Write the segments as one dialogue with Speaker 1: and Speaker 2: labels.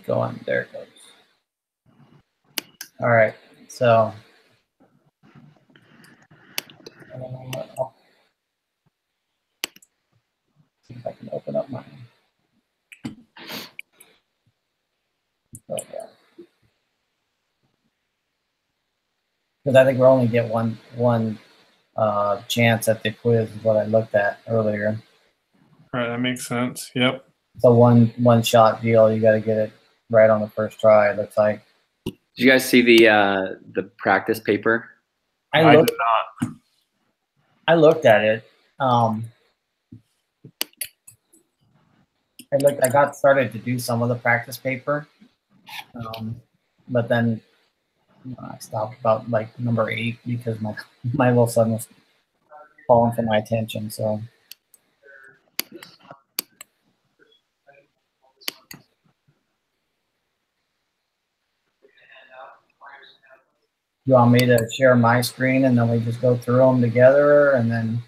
Speaker 1: keep going. There it goes. All right, so I'll see if I can open up mine. Because I think we only get one chance at the quiz is what I looked at earlier.
Speaker 2: All right, that makes sense. Yep.
Speaker 1: It's a one shot deal. You got to get it right on the first try. It looks like.
Speaker 3: Did you guys see the practice paper?
Speaker 2: I did not.
Speaker 1: I looked at it. I got started to do some of the practice paper, but then I stopped about like number 8 because my little son was calling for my attention. So. You want me to share my screen and then we just go through them together, and then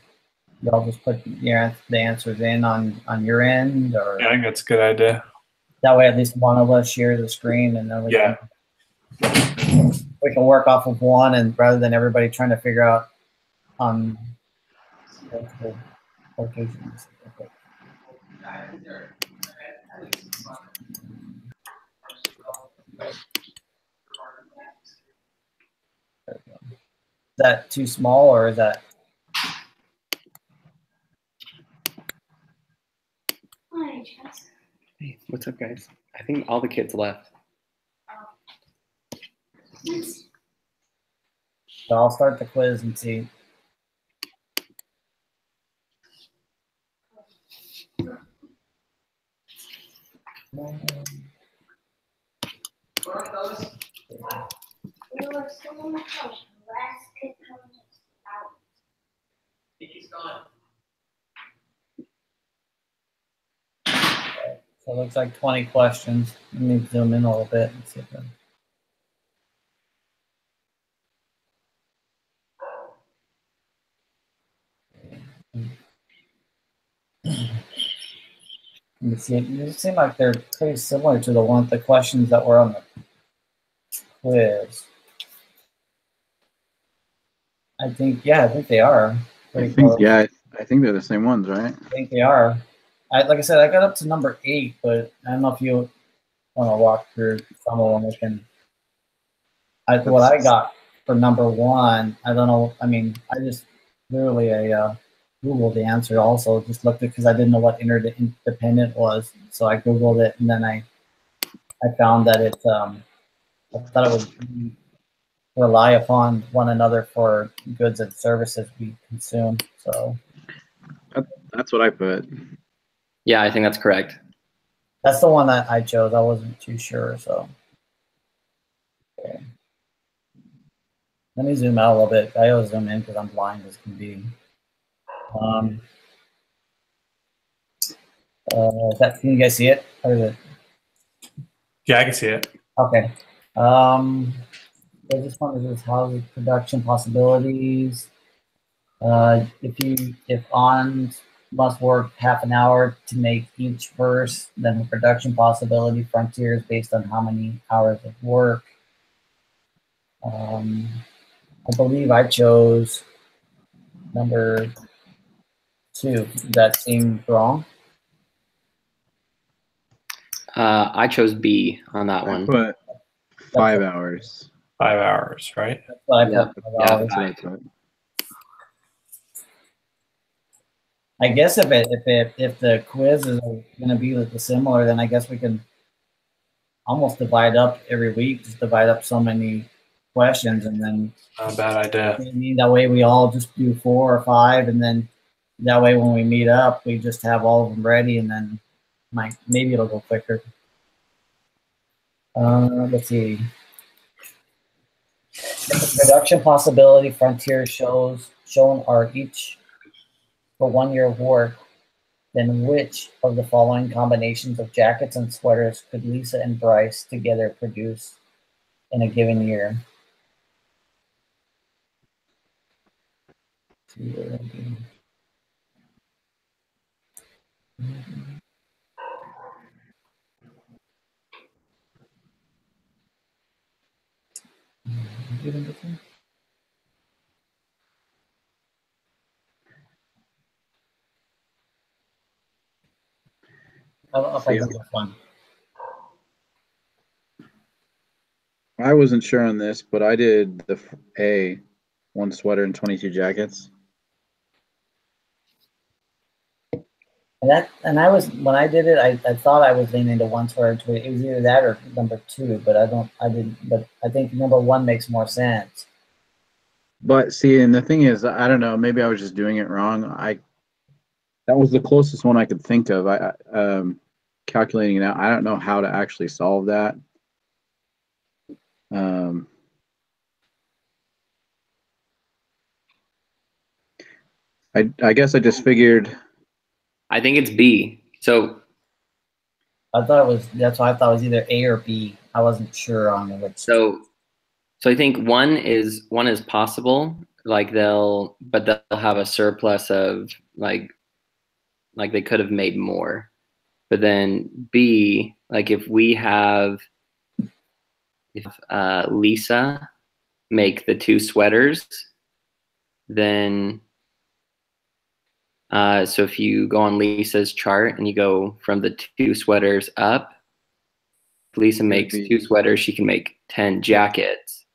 Speaker 1: y'all just put the answers in on your end? Or
Speaker 2: yeah, I think that's a good idea.
Speaker 1: That way at least one of us shares the screen, and then we can work off of one, and rather than everybody trying to figure out multiple locations. Okay. Is that too small, or is that?
Speaker 3: Hey, what's up, guys? I think all the kids left.
Speaker 1: So I'll start the quiz and see. So it looks like 20 questions. Let me zoom in a little bit and see if let me see. It seem like they're pretty similar to the questions that were on the quiz. I think they are.
Speaker 4: I think they're the same ones, right?
Speaker 1: I think they are. Like I said, I got up to number 8, but I don't know if you want to walk through some of them. What I got for number 1, I don't know. I mean, I just literally Googled the answer. Also, just looked at because I didn't know what interdependent was, so I Googled it, and then I found that it. I thought it was rely upon one another for goods and services we consume. So
Speaker 4: that's what I put.
Speaker 3: Yeah, I think that's correct.
Speaker 1: That's the one that I chose. I wasn't too sure, so. Okay. Let me zoom out a little bit. I always zoom in because I'm blind as can be. Can you guys see it? Or is it?
Speaker 2: Yeah, I can see it.
Speaker 1: Okay. This one is housing production possibilities. If on must work half an hour to make each verse, then the production possibility frontier is based on how many hours of work. I believe I chose number 2. That seemed wrong.
Speaker 3: I chose B on that one.
Speaker 4: Put 5 hours.
Speaker 2: 5 hours, right?
Speaker 1: That's what I put.
Speaker 3: Yeah,
Speaker 4: that's what I put.
Speaker 1: I guess if the quiz is going to be similar, then I guess we can almost divide up every week. Just divide up so many questions, and then.
Speaker 2: Not a bad idea.
Speaker 1: That way we all just do 4 or 5, and then that way when we meet up, we just have all of them ready, and then maybe it'll go quicker. Let's see. If the production possibility frontier shown are each for 1 year of work, then which of the following combinations of jackets and sweaters could Lisa and Bryce together produce in a given year? computing this one? I don't know if I did this one.
Speaker 4: I wasn't sure on this, but I did the A, 1 sweater and 22 jackets.
Speaker 1: And I was, when I did it, I thought I was leaning to 1 sweater to it. It was either that or number 2, but but I think number 1 makes more sense.
Speaker 4: But see, and the thing is, I don't know, maybe I was just doing it wrong. That was the closest one I could think of. Calculating it out, I don't know how to actually solve that. I guess I just figured.
Speaker 3: I think it's B. So
Speaker 1: I thought it was, that's why I thought it was either A or B. I wasn't sure on which.
Speaker 3: so I think one is possible. Like they'll have a surplus of like they could have made more. But then B, like if Lisa make the 2 sweaters, then so if you go on Lisa's chart and you go from the 2 sweaters up, if Lisa makes 2 sweaters, she can make 10 jackets.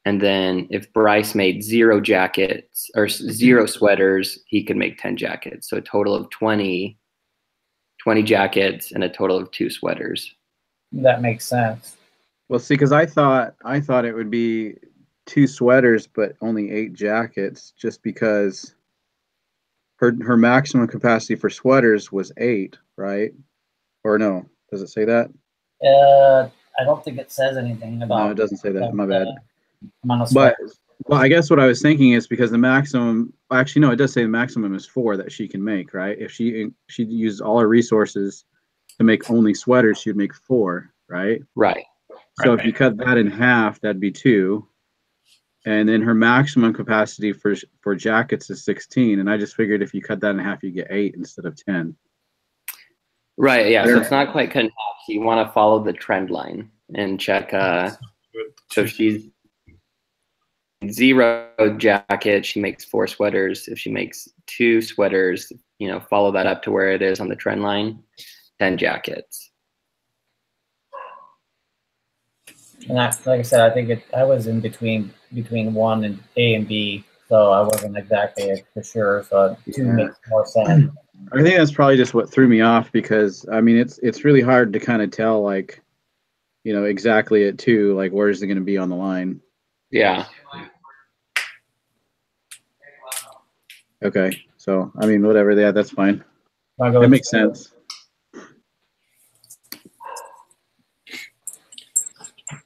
Speaker 3: And then if Bryce made 0 jackets or 0 sweaters, he could make 10 jackets. So a total of 20 jackets and a total of 2 sweaters.
Speaker 1: That makes sense.
Speaker 4: Well, see, because I thought it would be 2 sweaters, but only 8 jackets, just because her maximum capacity for sweaters was 8, right? Or no? Does it say that?
Speaker 1: I don't think it says anything about.
Speaker 4: No, it doesn't say that. My bad.
Speaker 1: But
Speaker 4: well, I guess what I was thinking is because the maximum, actually, no, it does say the maximum is 4 that she can make, right? If she used all her resources to make only sweaters, she'd make 4, right?
Speaker 3: Right.
Speaker 4: So if you cut that in half, that'd be 2. And then her maximum capacity for jackets is 16. And I just figured if you cut that in half, you get 8 instead of 10.
Speaker 3: Right. Yeah. So it's not quite cut in half. So you want to follow the trend line and check. So if she's 0 jacket, she makes 4 sweaters. If she makes 2 sweaters, follow that up to where it is on the trend line, 10 jackets.
Speaker 1: And that's, like I said, I think I was in between 1 and A and B, so I wasn't exactly for sure. So 2 makes more sense.
Speaker 4: I think that's probably just what threw me off, because I mean it's really hard to kind of tell, like, exactly at 2, like where is it going to be on the line?
Speaker 3: Yeah.
Speaker 4: Okay, so I mean whatever, yeah, that's fine.
Speaker 1: That
Speaker 4: makes sense.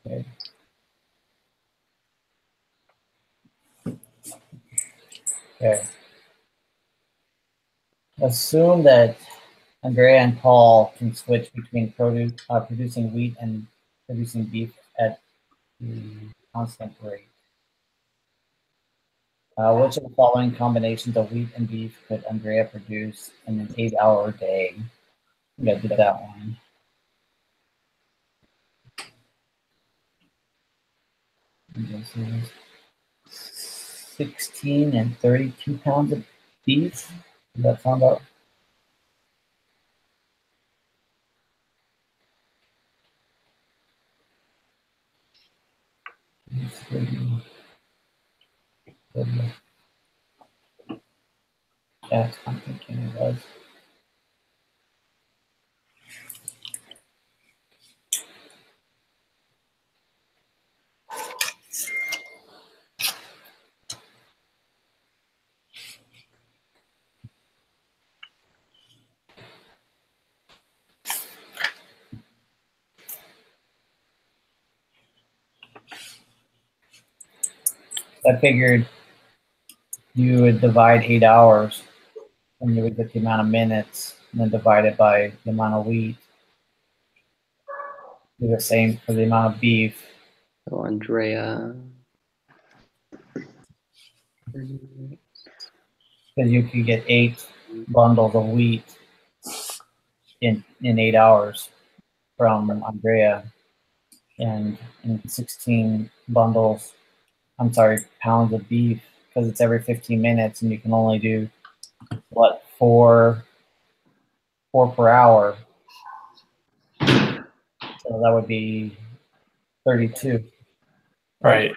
Speaker 1: Okay. Okay. Assume that Andrea and Paul can switch between producing wheat and producing beef at the constant rate. Which of the following combinations of wheat and beef could Andrea produce in an 8-hour day? We gotta do that one. This is 16 and 32 pounds of beef. Does that sound about? That's I'm thinking it was. I figured you would divide 8 hours and you would get the amount of minutes and then divide it by the amount of wheat. Do the same for the amount of beef.
Speaker 3: So Andrea.
Speaker 1: Because you could get 8 bundles of wheat in 8 hours from Andrea. and 16 bundles. I'm sorry, pounds of beef, because it's every 15 minutes, and you can only do what, four per hour. So that would be 32.
Speaker 2: Right.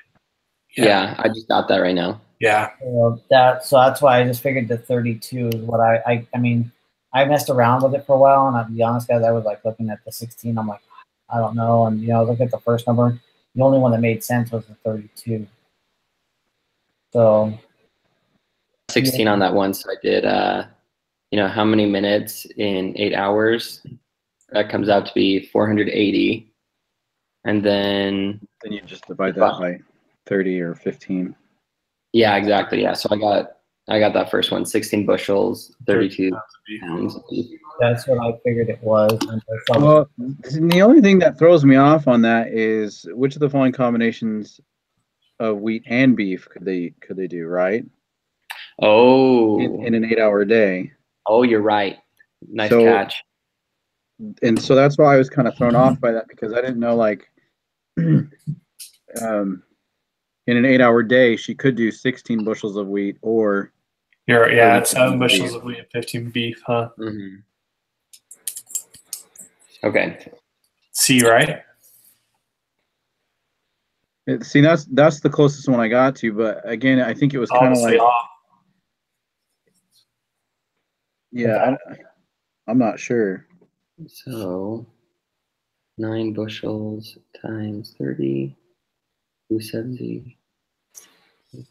Speaker 3: Yeah, I just got that right now.
Speaker 2: Yeah.
Speaker 1: So that's why I just figured the 32 is what I mean, I messed around with it for a while, and I'll be honest, guys, I was like looking at the 16. I'm like, I don't know, and look at the first number. The only one that made sense was the 32. So
Speaker 3: 16 on that one. So I did, how many minutes in 8 hours? That comes out to be 480. And then
Speaker 4: you just divide that by 30 or 15.
Speaker 3: Yeah, exactly. Yeah. So I got that first one, 16 bushels, 32 pounds.
Speaker 1: that's what I figured it was.
Speaker 4: Well, the only thing that throws me off on that is which of the following combinations of wheat and beef could they do, right?
Speaker 3: Oh.
Speaker 4: In an 8-hour day.
Speaker 3: Oh, you're right. Nice catch.
Speaker 4: And so that's why I was kind of thrown off by that, because I didn't know, like, in an 8-hour day, she could do 16 bushels of wheat or.
Speaker 2: It's 7 bushels of wheat and 15 beef, huh?
Speaker 3: Mm-hmm. Okay.
Speaker 2: C, right?
Speaker 4: See, that's the closest one I got to, but again, I think it was kind of like. Yeah, I'm not sure.
Speaker 3: So 9 bushels times 30, 270,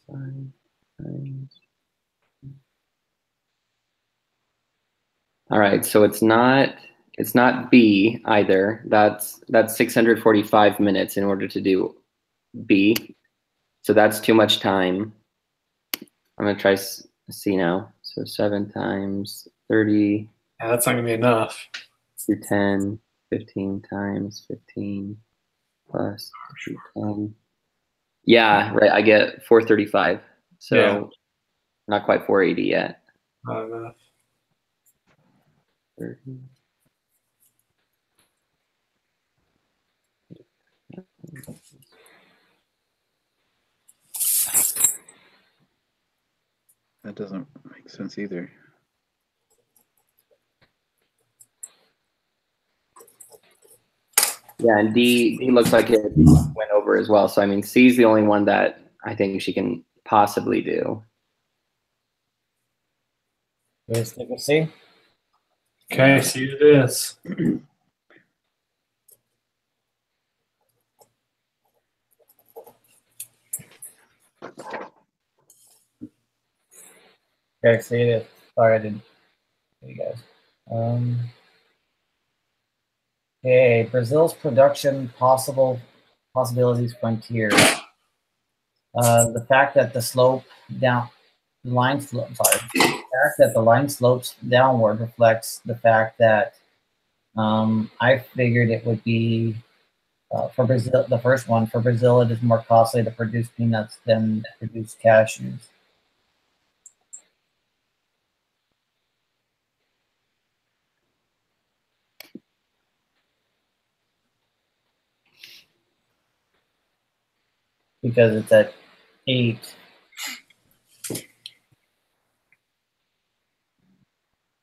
Speaker 3: 5 times. All right, so it's not B either. That's 645 minutes in order to do B. So that's too much time. I'm gonna try C now. So 7 times 30.
Speaker 2: Yeah, that's not gonna be enough.
Speaker 3: Do 10, 15 times 15 plus 10. Yeah, right. I get 435. So not quite 480 yet.
Speaker 2: Not enough.
Speaker 3: 30.
Speaker 4: That doesn't make sense either.
Speaker 3: Yeah, and D looks like it went over as well. So I mean, C is the only one that I think she can possibly do.
Speaker 1: Let's stick with C.
Speaker 2: Okay, C it is.
Speaker 1: Okay, C it is. Sorry, I didn't. You guys. Okay, Brazil's production possibilities frontier. The fact that the the line slopes downward reflects the fact that I figured it would be for Brazil. The first one, for Brazil, it is more costly to produce peanuts than to produce cashews. Because it's at 8.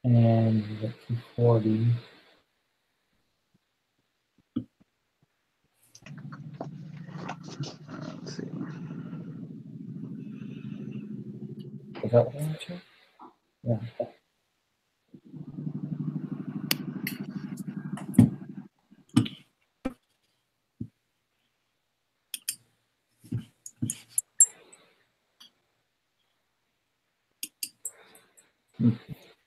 Speaker 1: And 240.
Speaker 4: Let's see.
Speaker 1: Is that what I checked? Yeah.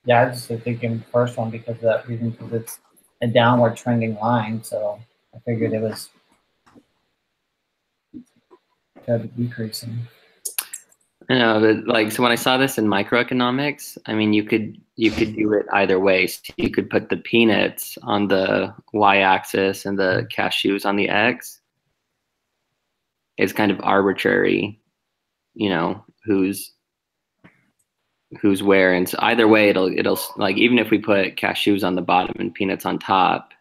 Speaker 1: Yeah, I just was thinking the first one because of that reason, because it's a downward trending line. So I figured it was kind of decreasing.
Speaker 3: I know, but like, so when I saw this in microeconomics, I mean, you could do it either way. So you could put the peanuts on the y-axis and the cashews on the x. It's kind of arbitrary, who's where, and so either way, it'll like, even if we put cashews on the bottom and peanuts on top,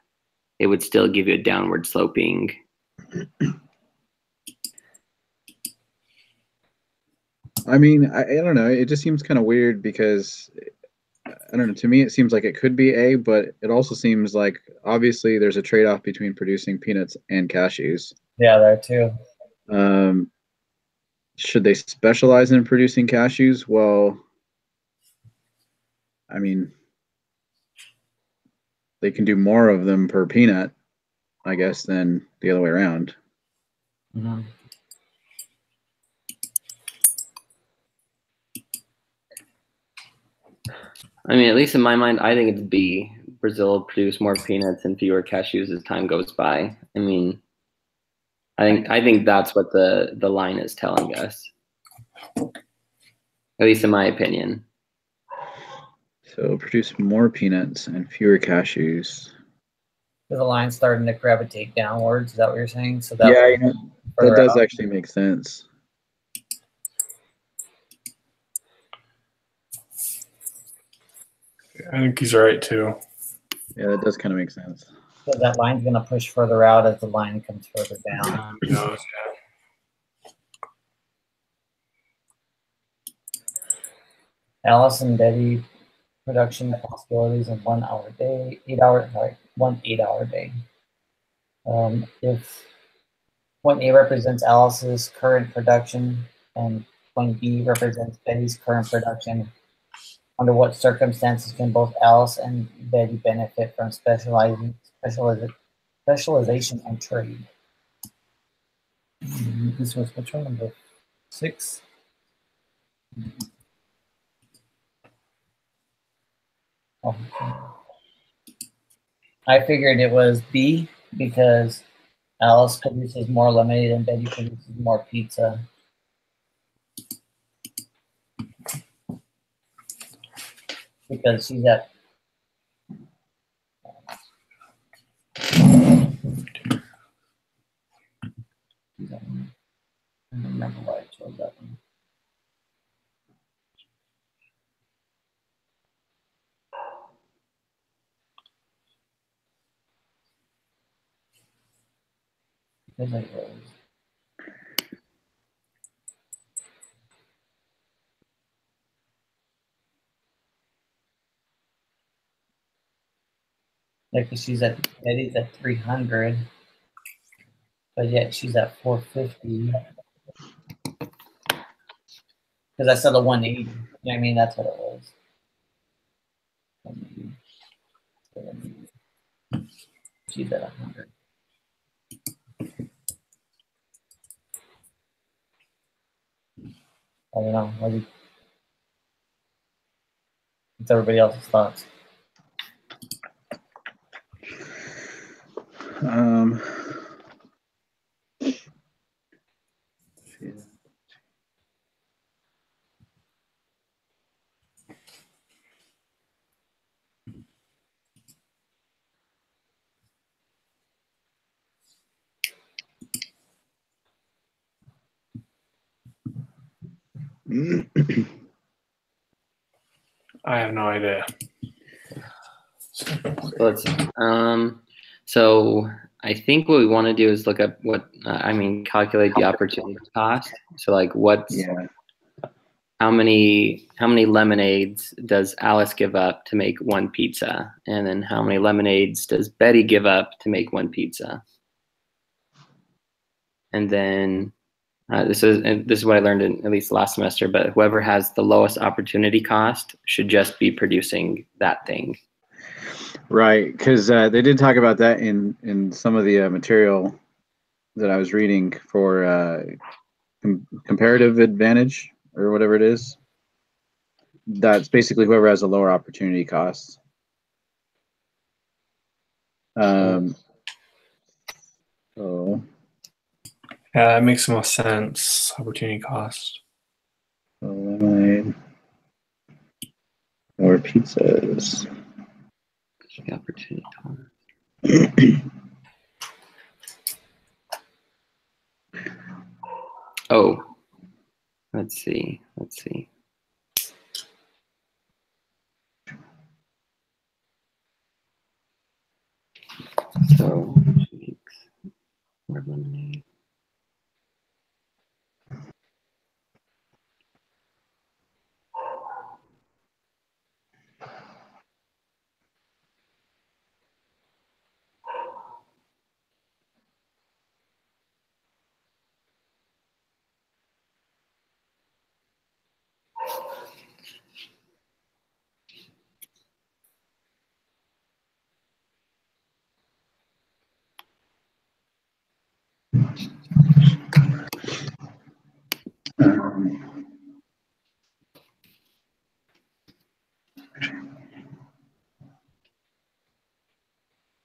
Speaker 3: it would still give you a downward sloping
Speaker 4: I mean, I don't know. It just seems kind of weird because I don't know. To me, it seems like it could be A, but it also seems like obviously there's a trade-off between producing peanuts and cashews.
Speaker 1: Yeah, there too.
Speaker 4: Should they specialize in producing cashews? Well, I mean, they can do more of them per peanut, I guess, than the other way around.
Speaker 1: Mm-hmm.
Speaker 3: I mean, at least in my mind, I think it's B. Brazil will produce more peanuts and fewer cashews as time goes by. I mean, I think that's what the line is telling us. At least in my opinion.
Speaker 4: So produce more peanuts and fewer cashews.
Speaker 1: So the line's starting to gravitate downwards. Is that what you're saying? So that
Speaker 4: Yeah, you know, that does actually make sense.
Speaker 2: I think he's right too.
Speaker 4: Yeah, that does kind of make sense.
Speaker 1: So that line's going to push further out as the line comes further down.
Speaker 2: Yeah.
Speaker 1: Alice and Betty production possibilities in 1 hour day, 8 hour, sorry, 1 8 hour day. If point A represents Alice's current production and point B represents Betty's current production, under what circumstances can both Alice and Betty benefit from specialization and trade? This was which one? Number 6. Oh. I figured it was B because Alice produces more lemonade and Betty produces more pizza. Because she's at I don't remember why I chose that one. Because I was. Like she's at Betty's at 300, but yet she's at 450. Because I said the 180. You know what I mean? That's what it was. 180. She's at 100. I don't know. What's everybody else's thoughts?
Speaker 2: I have no idea.
Speaker 3: So I think what we want to do is look up calculate the opportunity cost. So like how many lemonades does Alice give up to make one pizza? And then how many lemonades does Betty give up to make one pizza? And then this is what I learned in at least last semester, but whoever has the lowest opportunity cost should just be producing that thing.
Speaker 4: Right, because they did talk about that in some of the material that I was reading for comparative advantage or whatever it is. That's basically whoever has a lower opportunity cost. So
Speaker 2: yeah, that makes the most sense. Opportunity cost.
Speaker 4: Lemonade or pizzas.
Speaker 3: The opportunity cost. Oh, let's see. So lemonade.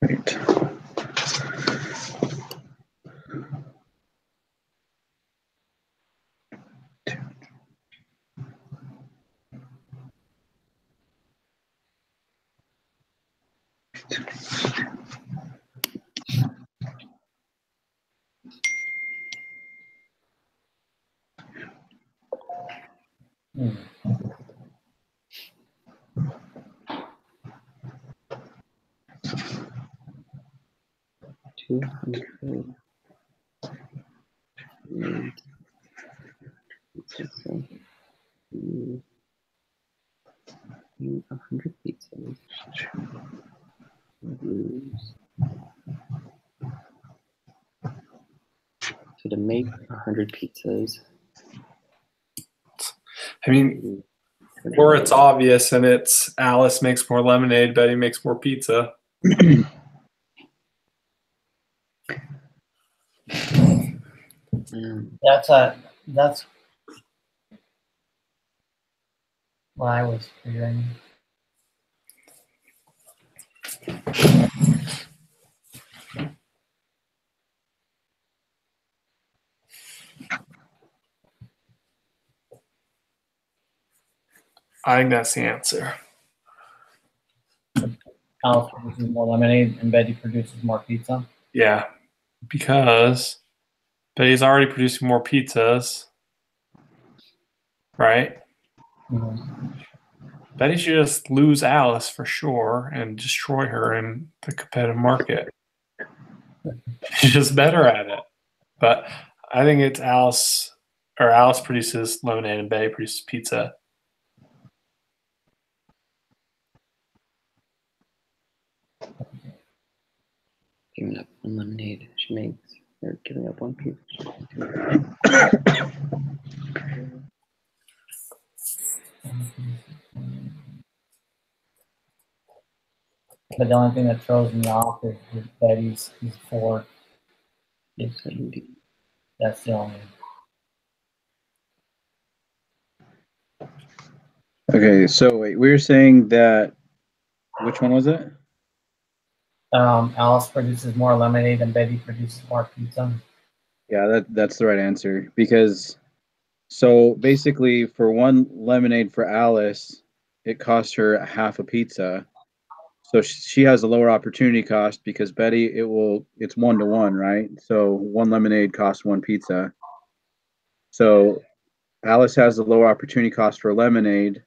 Speaker 4: Right.
Speaker 1: Hmm.
Speaker 3: $200. Eat 100 pizzas. So to make 100 pizzas,
Speaker 2: I mean, or it's obvious and it's Alice makes more lemonade, Betty makes more pizza.
Speaker 1: That's what I was figuring.
Speaker 2: I think that's the answer.
Speaker 1: Alice produces more lemonade and Betty produces more pizza.
Speaker 2: Yeah, because Betty's already producing more pizzas, right?
Speaker 1: Mm-hmm.
Speaker 2: Betty should just lose Alice for sure and destroy her in the competitive market. She's just better at it. But I think it's Alice, or Alice produces lemonade and Betty produces pizza.
Speaker 3: giving up one lemonade she makes, or giving up one pizza.
Speaker 1: But the only thing that throws me off is Betty's is 4.
Speaker 3: 70.
Speaker 1: That's the only.
Speaker 4: Okay, so wait, we were saying that, which one was it?
Speaker 1: Alice produces more lemonade and Betty produces more pizza.
Speaker 4: Yeah, that's the right answer, because so basically for one lemonade for Alice, it costs her half a pizza. So she has a lower opportunity cost because Betty, it's 1-to-1, right? So one lemonade costs one pizza. So Alice has the lower opportunity cost for lemonade,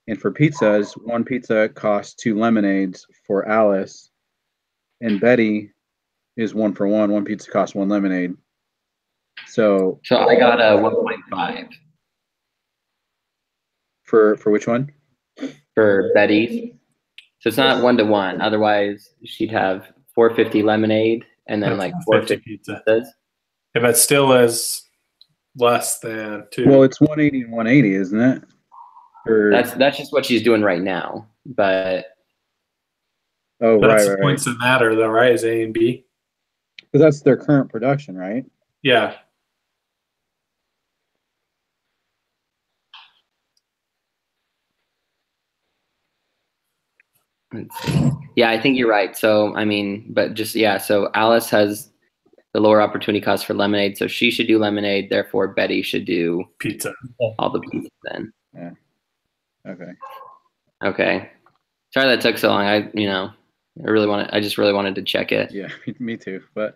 Speaker 4: and for pizzas, one pizza costs 2 lemonades for Alice, and Betty is 1-for-1. One pizza costs 1 lemonade. So
Speaker 3: I got a 1.5
Speaker 4: for which one?
Speaker 3: for Betty's. So it's not 1-to-1. Otherwise, she'd have 450 lemonade and then like 450
Speaker 2: pizza.
Speaker 3: pizzas.
Speaker 2: If it still is less than 2.
Speaker 4: Well, it's 180 and 180, isn't it? Or,
Speaker 3: That's just what she's doing right now. But
Speaker 4: oh,
Speaker 2: that's
Speaker 4: right.
Speaker 2: the points that matter, though, right? Is A and B.
Speaker 4: Because that's their current production, right?
Speaker 2: Yeah.
Speaker 3: yeah, I think you're right. So I mean, but just so Alice has the lower opportunity cost for lemonade, so she should do lemonade. Therefore, Betty should do
Speaker 2: Pizza.
Speaker 3: all the pizza then.
Speaker 4: Yeah. Okay.
Speaker 3: Okay. Sorry that took so long. I just really wanted to check it.
Speaker 4: Yeah, me too. But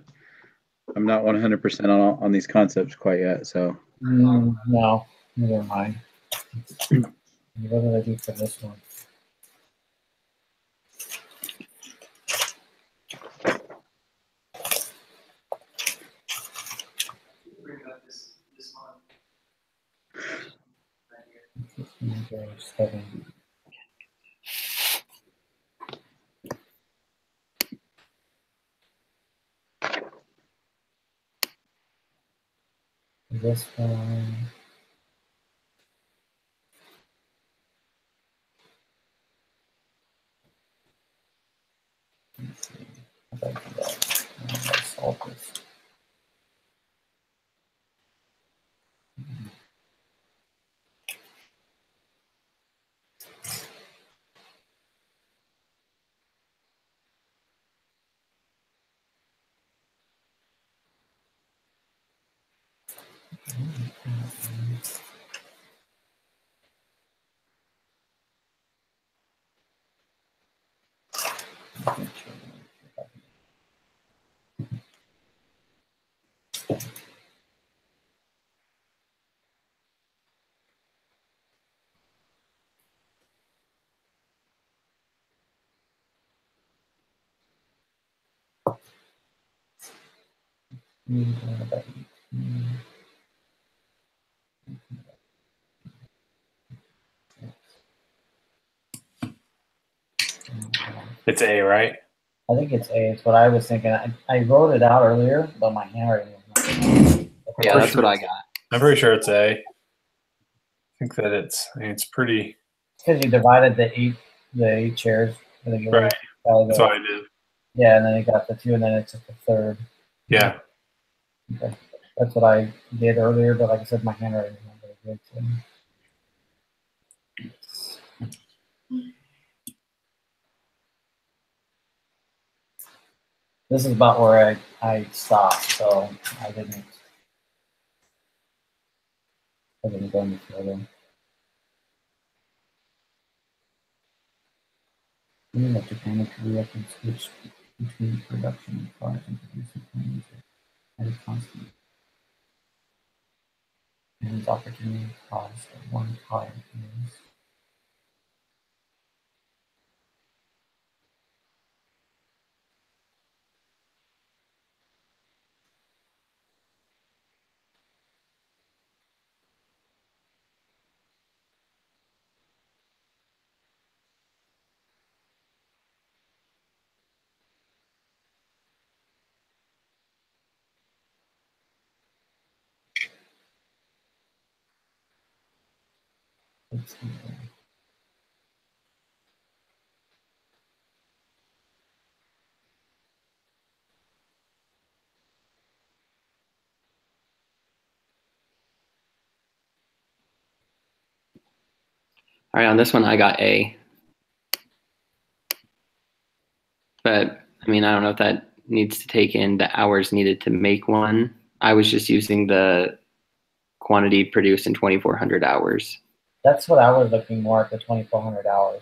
Speaker 4: I'm not 100% on these concepts quite yet. So.
Speaker 1: No, never mind. What did I do for this one? Okay, 7. This one. Let's see. How about that? Let's solve this.
Speaker 2: It's A, right?
Speaker 1: I think it's A. It's what I was thinking. I wrote it out earlier, but my handwriting was not.
Speaker 3: Yeah, that's what I got.
Speaker 2: I'm pretty sure it's A. I think that it's pretty.
Speaker 1: Because you divided the eight chairs. I think it was
Speaker 2: Right.
Speaker 1: a while ago.
Speaker 2: That's what I did.
Speaker 1: Yeah, and then you got the 2, and then it took the 3rd.
Speaker 2: Yeah.
Speaker 1: Okay. That's what I did earlier, but like I said, my handwriting is not very good. So. This is about where I stopped, so I didn't go any further. Meaning that Japan and Korea can switch between production of cars and producing planes at a constant. And opportunity cost of one car is let's see.
Speaker 3: All right, on this one, I got A. But, I mean, I don't know if that needs to take in the hours needed to make one. I was just using the quantity produced in 2,400 hours.
Speaker 1: That's what I was looking more at, the 2,400 hours.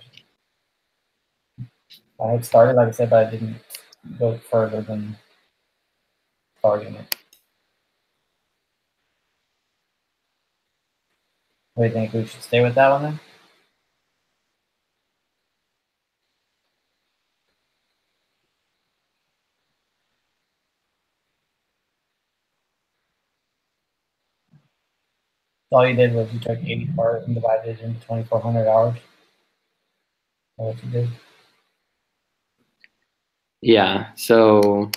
Speaker 1: I had started, like I said, but I didn't go further than starting it. What do you think? We should stay with that one then? So all you did was you took 80 cars and divided it into 2,400 hours. That's what you did.
Speaker 3: Yeah, so,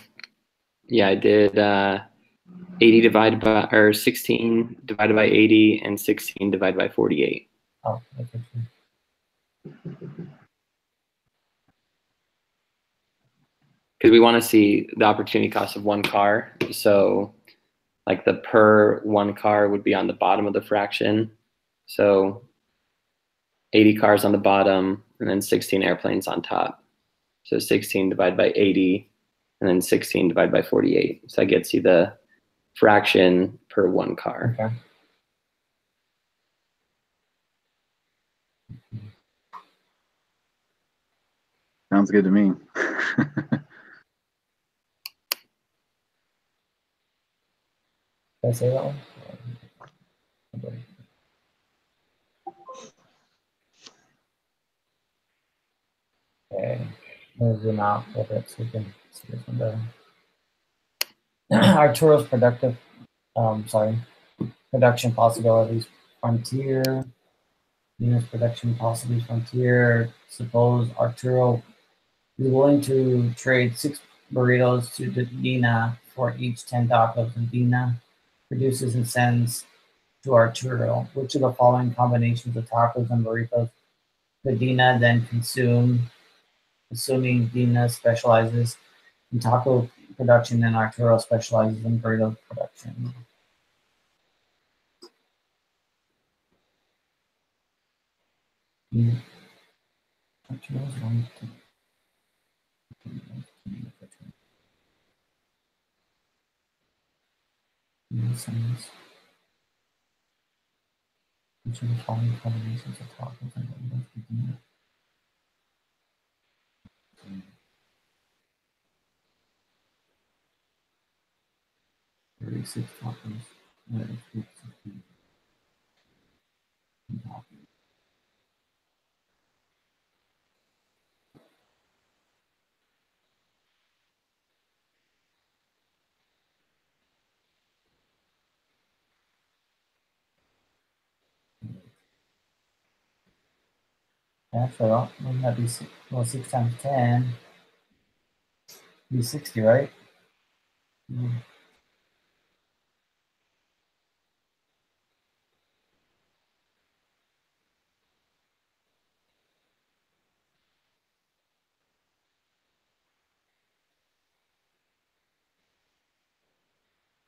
Speaker 3: yeah, I did 80 divided by, or 16 divided by 80 and 16 divided by 48.
Speaker 1: Oh, that's what you
Speaker 3: Because we want to see the opportunity cost of one car. So like the per one car would be on the bottom of the fraction. So 80 cars on the bottom and then 16 airplanes on top. So 16 divided by 80 and then 16 divided by 48. So that gets you the fraction per one car.
Speaker 1: Okay.
Speaker 4: Sounds good to me.
Speaker 1: Did I say that one? Okay. We'll zoom out a little bit so we can see this one better. Arturo's production possibilities. Frontier, Dina's production possibly frontier. Suppose Arturo is willing to trade 6 burritos to Dina for each 10 tacos, and Dina produces and sends to Arturo. Which of the following combinations of tacos and burritos could Dina then consume, assuming Dina specializes in taco production and Arturo specializes in burrito production? Arturo's one to which of the following combinations of tacos and burritos could Dina? 36 tacos. Yeah, so wouldn't that be 6, well, 6 times 10 be 60, right? I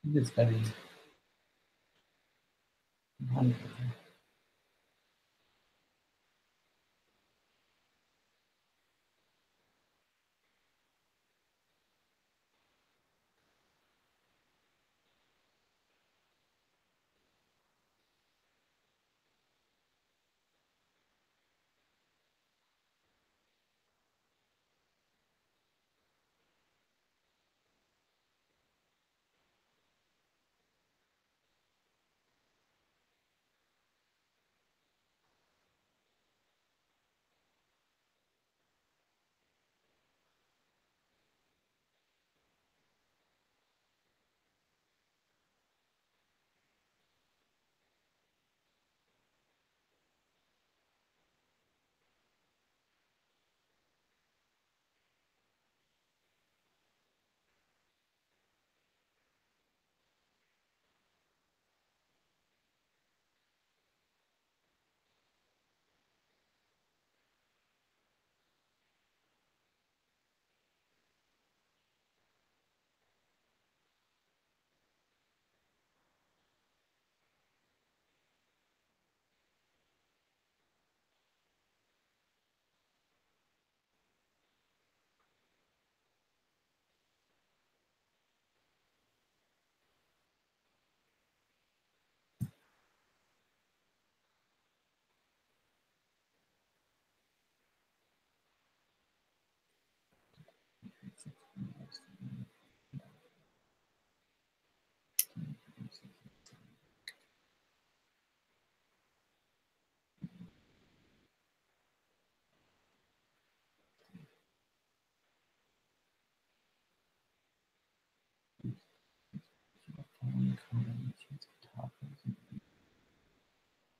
Speaker 1: think it's gotta be 100.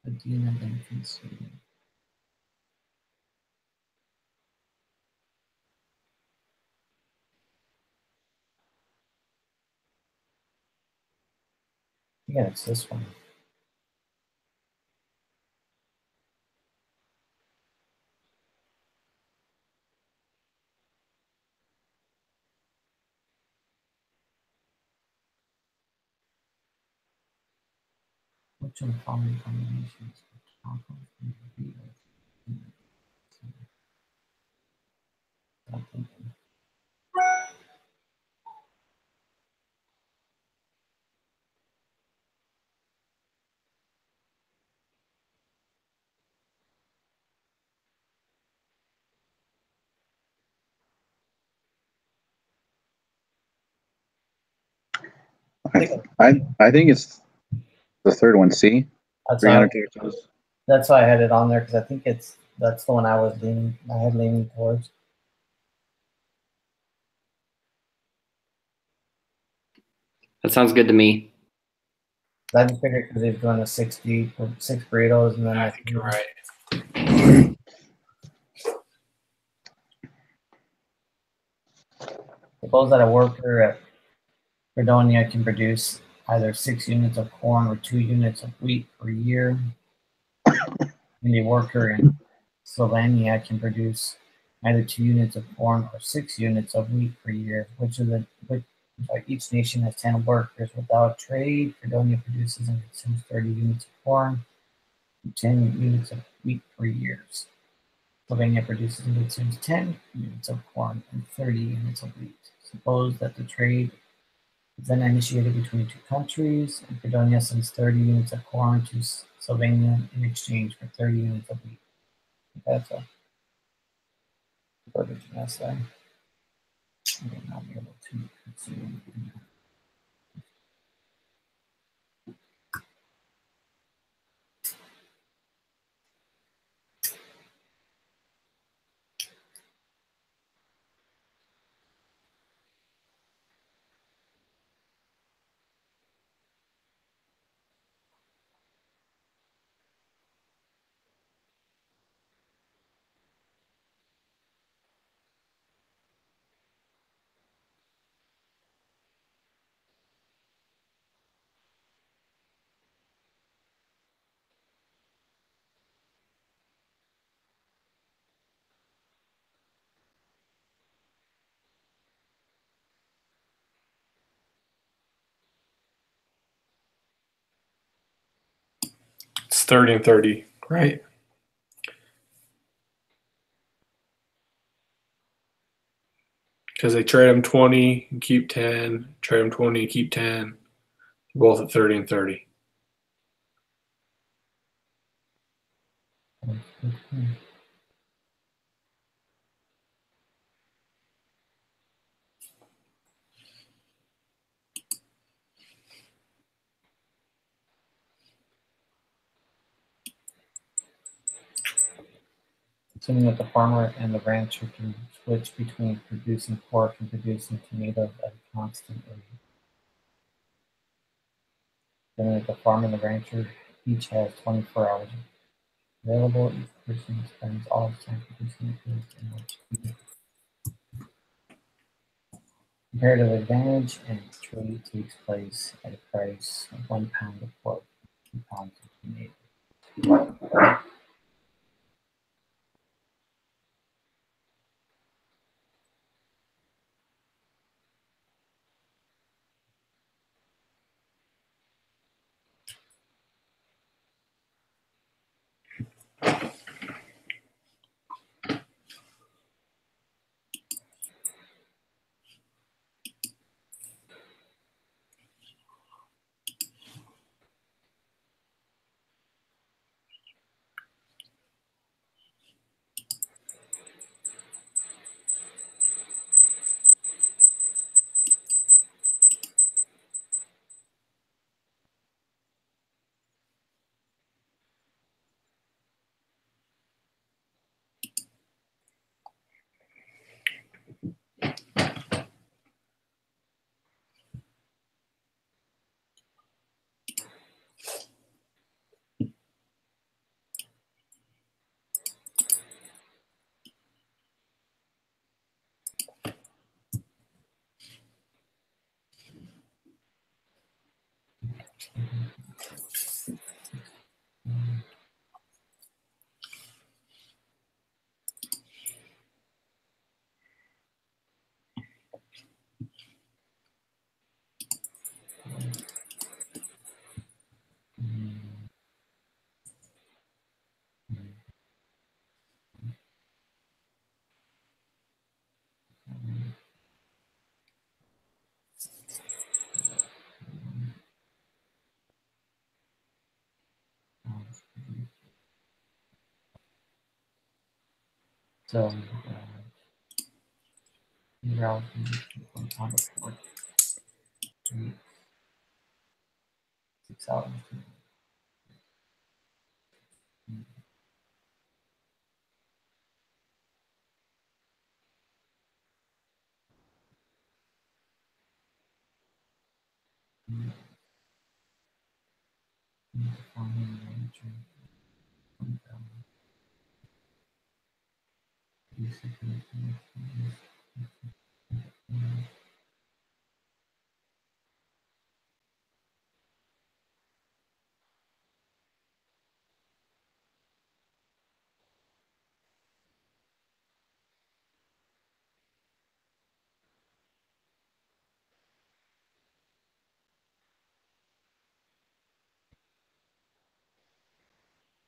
Speaker 1: Adina then consume. Yeah, it's this one. Which of the following combinations of tacos and burritos? I'm thinking.
Speaker 4: I think it's the third one. C.
Speaker 1: That's
Speaker 4: 300
Speaker 1: why,
Speaker 4: tacos.
Speaker 1: that's why I had it on there because I think that's the one I was leaning towards.
Speaker 3: That sounds good to me.
Speaker 1: I just figured because he's doing a 60 for 6 burritos and then
Speaker 2: I think you're right.
Speaker 1: Suppose that a worker at Fredonia can produce either 6 units of corn or 2 units of wheat per year. And a worker in Slovenia can produce either 2 units of corn or 6 units of wheat per year. Each nation has 10 workers. Without trade, Fredonia produces and consumes 30 units of corn and 10 units of wheat per year. Slovenia produces and consumes 10 units of corn and 30 units of wheat. Suppose that the trade is then initiated between two countries, and Fredonia sends 30 units of corn to Slovenia in exchange for 30 units of wheat. That's a verbiage essay. I will not be able to consume.
Speaker 2: It's 30 and 30, right? Because they trade them 20 and keep 10, trade them 20 and keep 10. Both at 30 and 30.
Speaker 1: Assuming that the farmer and the rancher can switch between producing pork and producing tomatoes at a constant rate. Assuming that the farmer and the rancher each has 24 hours available, each person spends all his time producing the goods in which comparative advantage and trade takes place at a price of 1 pound of pork, 2 pounds of tomato. So, 1 pound of pork, 6 hours.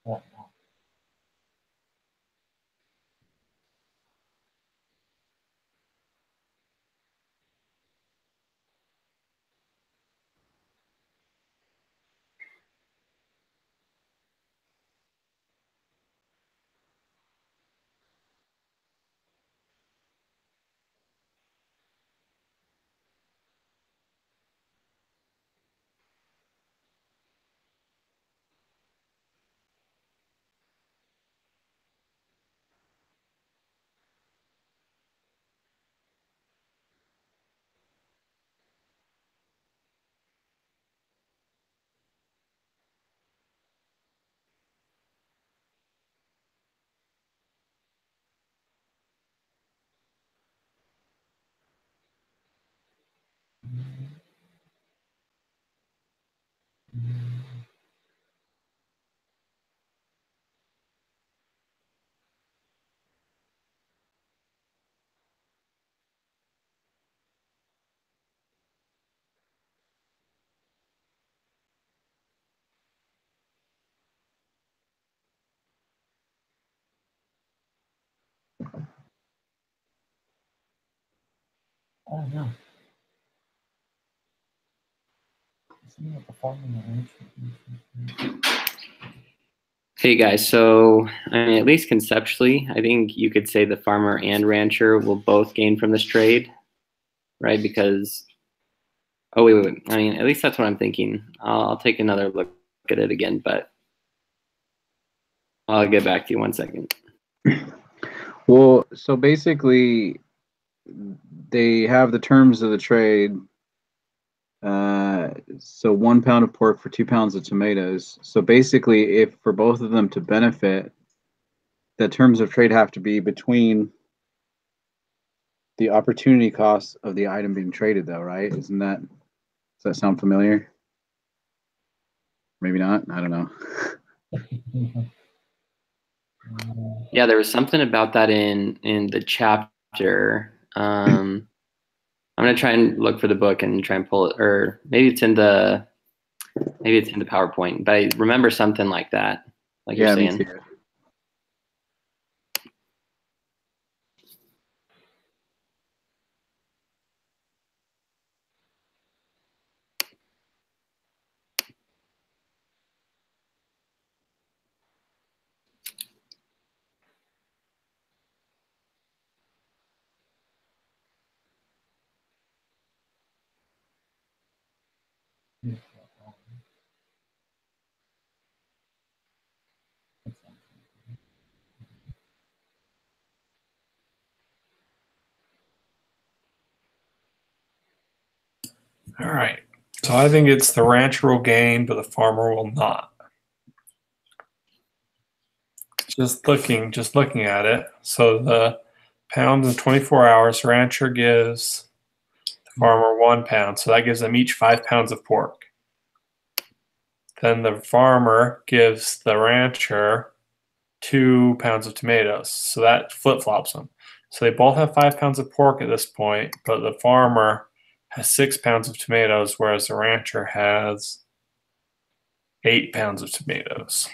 Speaker 1: Yeah. I don't know.
Speaker 3: Hey guys, so I mean, at least conceptually, I think you could say the farmer and rancher will both gain from this trade, right? Because, oh wait. I mean, at least that's what I'm thinking. I'll take another look at it again, but I'll get back to you 1 second.
Speaker 4: Well, so basically, they have the terms of the trade. So 1 pound of pork for 2 pounds of tomatoes. So basically, if for both of them to benefit, the terms of trade have to be between the opportunity cost of the item being traded, though, right? Does that sound familiar? Maybe not. I don't know.
Speaker 3: Yeah, there was something about that in the chapter. I'm gonna try and look for the book and try and pull it, or maybe it's in the PowerPoint. But I remember something like that, like you're saying.
Speaker 4: Me too.
Speaker 2: All right. So I think it's the rancher will gain, but the farmer will not. Just looking at it. So the pounds in 24 hours, rancher gives the farmer 1 pound. So that gives them each 5 pounds of pork. Then the farmer gives the rancher 2 pounds of tomatoes. So that flip-flops them. So they both have 5 pounds of pork at this point, but the farmer has 6 pounds of tomatoes, whereas the rancher has 8 pounds of tomatoes.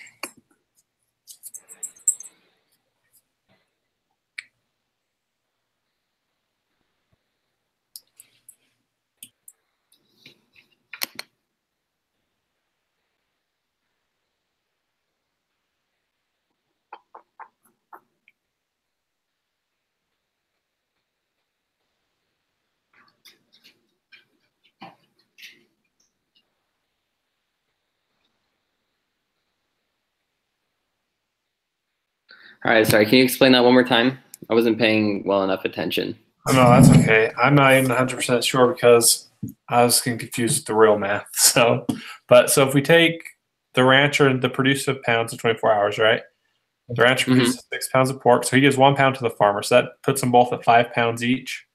Speaker 3: All right, sorry. Can you explain that one more time? I wasn't paying well enough attention.
Speaker 2: Oh, no, that's okay. I'm not even 100% sure because I was getting confused with the real math. So if we take the rancher and the producer of pounds in 24 hours, right? The rancher produces 6 pounds of pork, so he gives 1 pound to the farmer. So that puts them both at 5 pounds each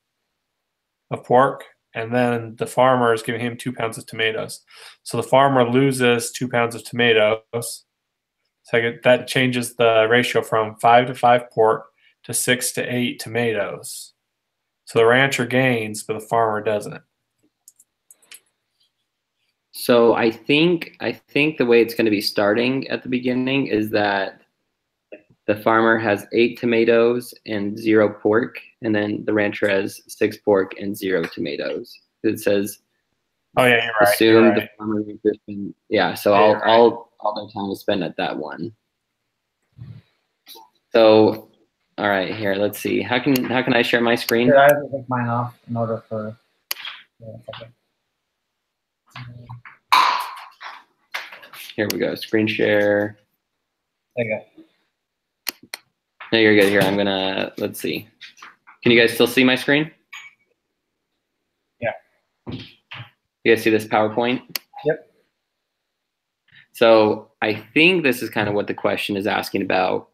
Speaker 2: of pork. And then the farmer is giving him 2 pounds of tomatoes. So the farmer loses 2 pounds of tomatoes. So that changes the ratio from 5 to 5 pork to 6 to 8 tomatoes. So the rancher gains, but the farmer doesn't.
Speaker 3: So I think the way it's going to be starting at the beginning is that the farmer has 8 tomatoes and 0 pork, and then the rancher has 6 pork and 0 tomatoes. It says,
Speaker 2: Oh yeah, you're right.
Speaker 3: assume
Speaker 2: You're right.
Speaker 3: the farmer rancher spend, yeah. So
Speaker 2: Yeah, you're right.
Speaker 3: all their time is spent at that one. So, all right, here. Let's see. How can I share my screen?
Speaker 1: Here, I have to take mine off in order for. Yeah, okay.
Speaker 3: Here we go. Screen share.
Speaker 1: There you go.
Speaker 3: No, you're good. Here, I'm gonna. Let's see. Can you guys still see my screen?
Speaker 1: Yeah.
Speaker 3: You guys see this PowerPoint?
Speaker 1: Yep.
Speaker 3: So I think this is kind of what the question is asking about.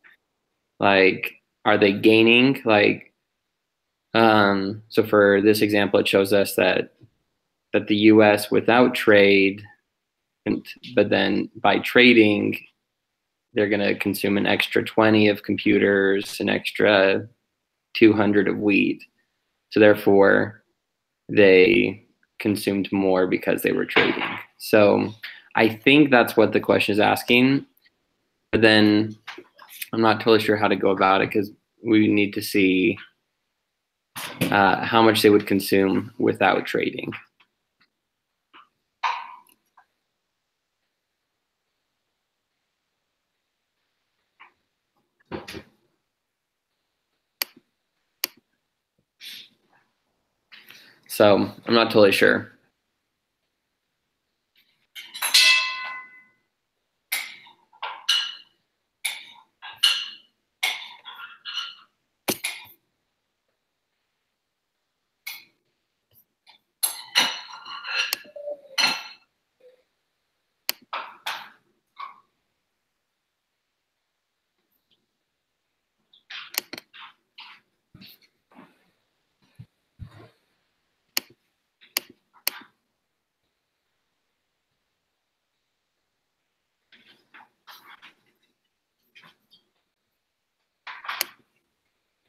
Speaker 3: Like, are they gaining? Like, so for this example, it shows us that the U.S. without trade, but then by trading, they're going to consume an extra 20 of computers, an extra 200 of wheat. So therefore, they consumed more because they were trading. So I think that's what the question is asking. But then I'm not totally sure how to go about it because we need to see how much they would consume without trading. So I'm not totally sure.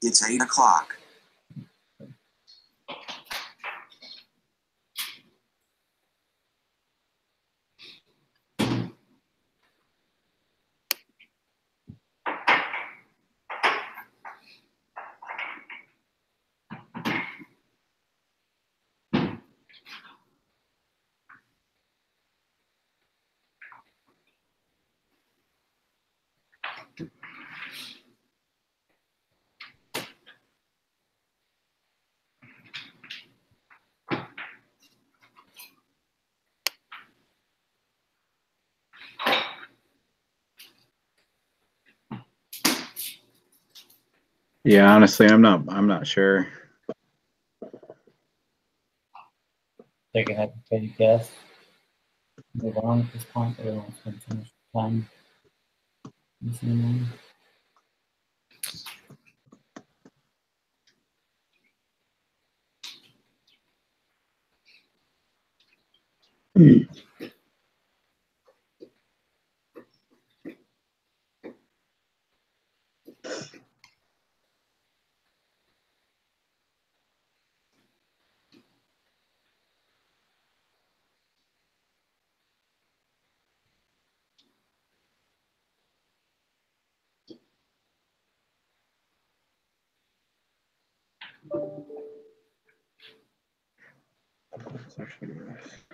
Speaker 5: It's 8 o'clock.
Speaker 4: Yeah, honestly, I'm not sure.
Speaker 1: Take a hypothetical guess. Move on at this point. Everyone's been too much time.
Speaker 4: It's actually yes.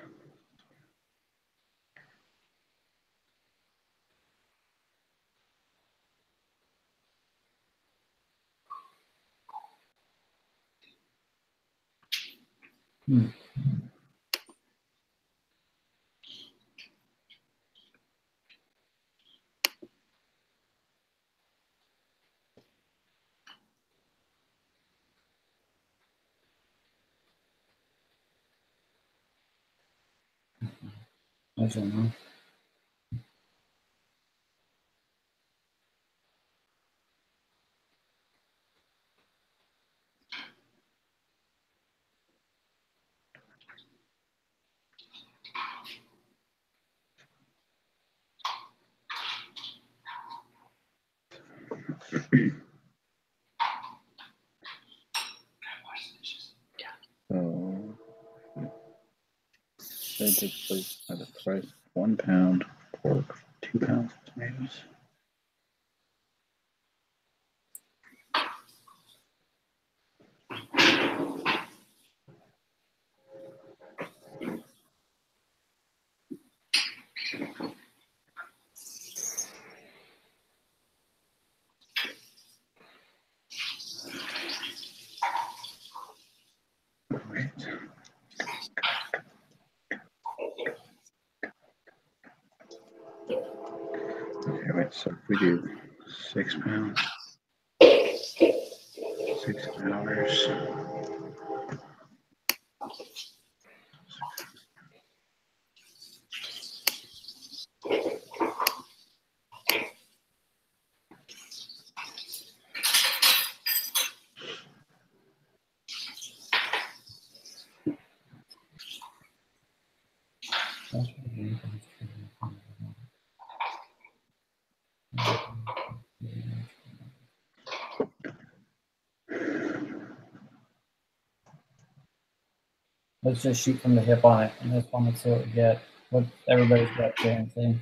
Speaker 1: I don't know.
Speaker 4: So Trade takes place at the price of 1 pound pork, 2 pounds of tomatoes. Right. Okay, wait, so if we do 6 pounds, 6 hours.
Speaker 1: Let's just shoot from the hip on it, and this one, let's see what we get. What everybody's got thing.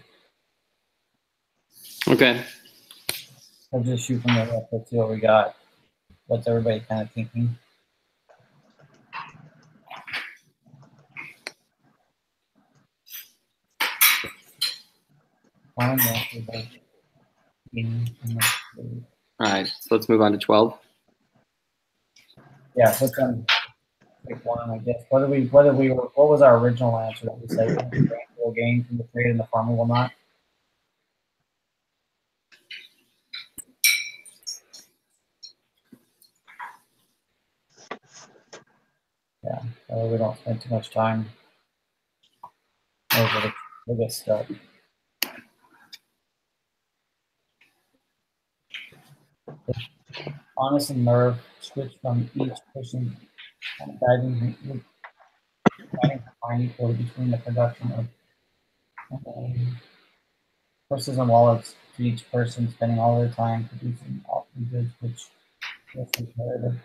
Speaker 3: Okay.
Speaker 1: Let's just shoot from the hip. Let's see what we got. What's everybody kind of thinking?
Speaker 3: All right, so let's move on to 12.
Speaker 1: Yeah, let's pick one, I guess. What was our original answer that we said? Will gain from the trade and the farmer will not? Yeah, we don't spend too much time. We'll get stuck. Honest and Merv switch from each person guiding fine equal between the production of purses and wallets to each person spending all their time producing all the goods which is comparative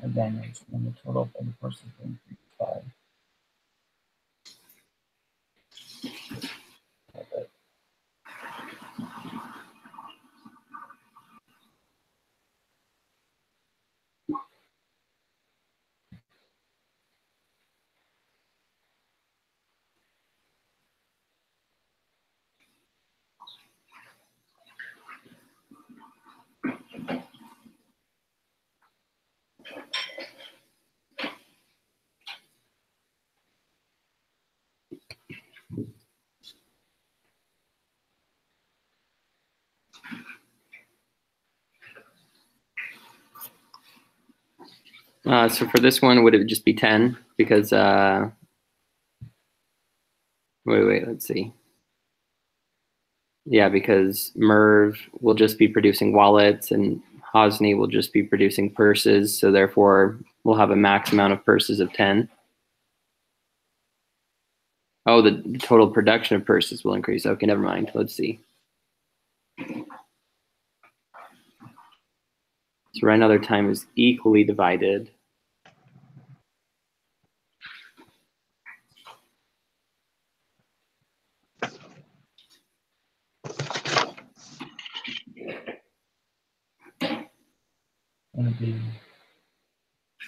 Speaker 1: advantage when the total for the person being 3 5.
Speaker 3: So for this one, would it just be 10? Because, wait, let's see. Yeah, because Merv will just be producing wallets and Hosni will just be producing purses. So therefore, we'll have a max amount of purses of 10. Oh, the total production of purses will increase. Okay, never mind. Let's see. So right now their time is equally divided.
Speaker 1: Gonna be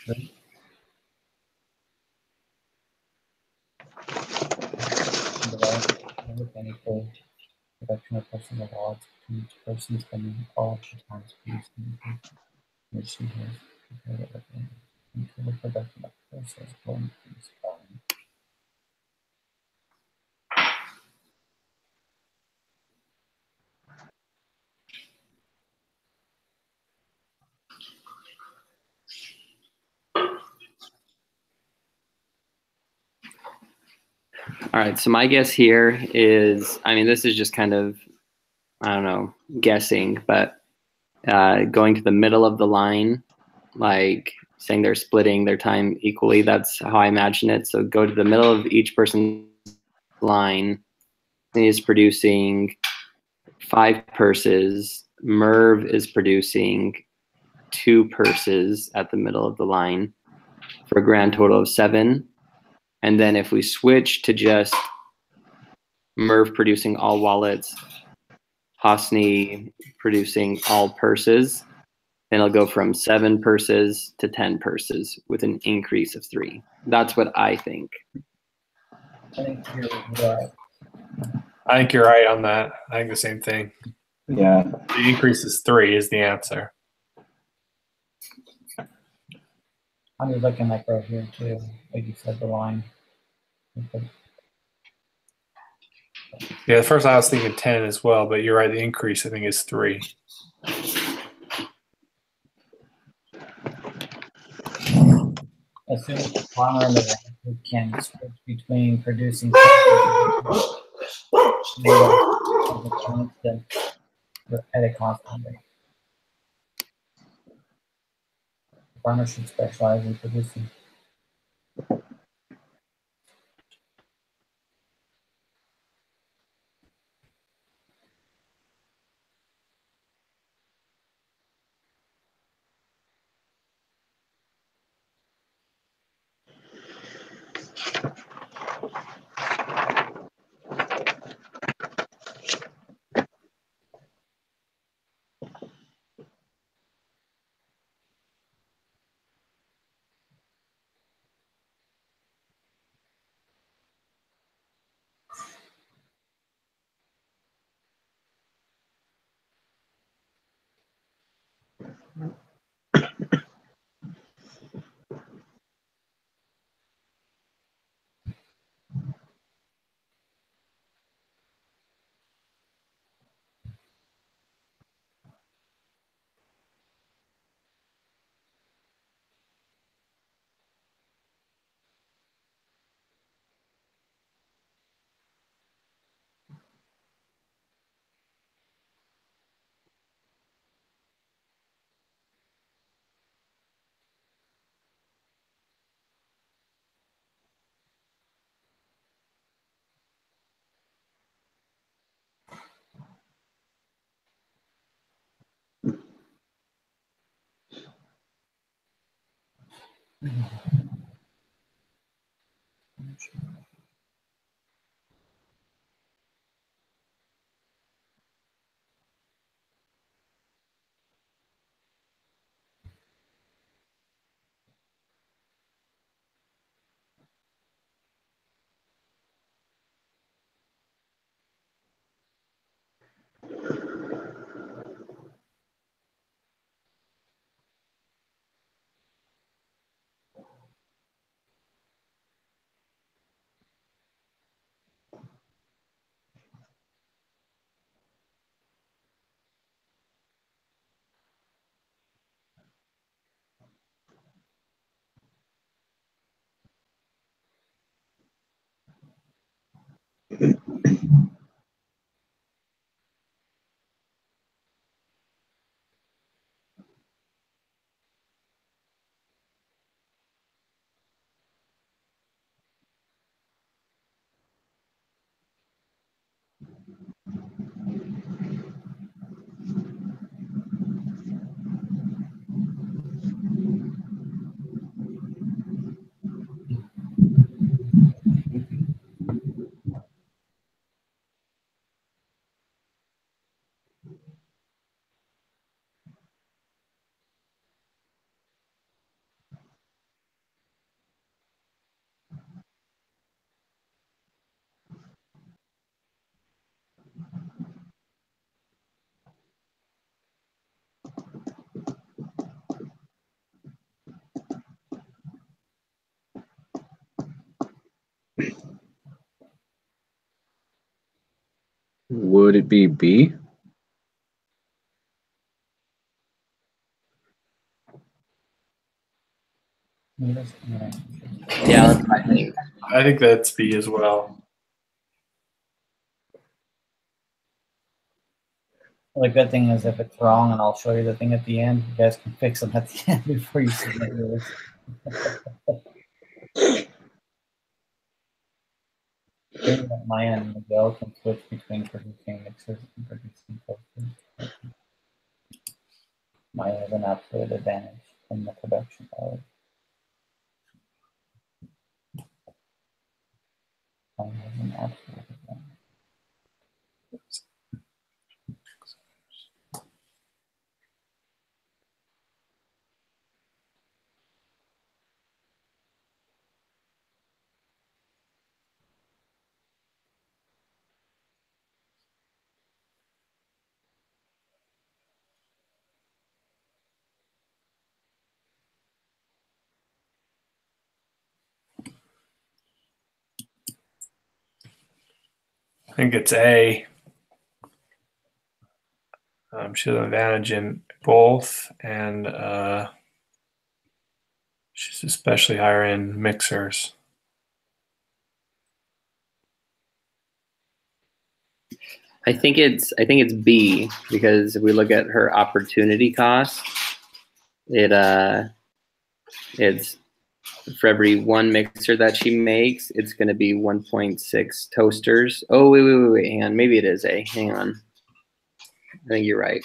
Speaker 1: three. Unequal production of personal wallets between each person spending all the time producing which she has compared with the production of purses will increase by.
Speaker 3: All right, so my guess here is, I mean, this is just kind of, I don't know, guessing, but going to the middle of the line, like saying they're splitting their time equally, that's how I imagine it. So go to the middle of each person's line, and he's producing 5 purses. Merv is producing 2 purses at the middle of the line for a grand total of 7. And then if we switch to just Merv producing all wallets, Hosni producing all purses, then it'll go from 7 purses to 10 purses with an increase of 3. That's what I think.
Speaker 1: I think you're right.
Speaker 2: I think you're right on that. I think the same thing.
Speaker 4: Yeah.
Speaker 2: The increase is 3 is the answer.
Speaker 1: I'm just looking like right here too, like you said, the line.
Speaker 2: Yeah, at first I was thinking 10 as well, but you're right. The increase, I think, is 3.
Speaker 1: As soon as the farmer and the rancher can switch between producing constant at a constant rate. The farmer should specialize in producing.
Speaker 4: Would it be B?
Speaker 3: Yeah, that's what I think.
Speaker 2: I think that's B as well.
Speaker 1: Well, the good thing is if it's wrong, and I'll show you the thing at the end, you guys can fix them at the end before you submit yours. Here at my end, Miguel can switch between producing mixers and producing posters. Might have an absolute advantage in the production power.
Speaker 2: I think it's A. She has an advantage in both, and she's especially higher in mixers.
Speaker 3: I think it's B, because if we look at her opportunity cost, it's for every one mixer that she makes, it's going to be 1.6 toasters. Oh, wait, hang on. Maybe it is A. Hang on. I think you're right.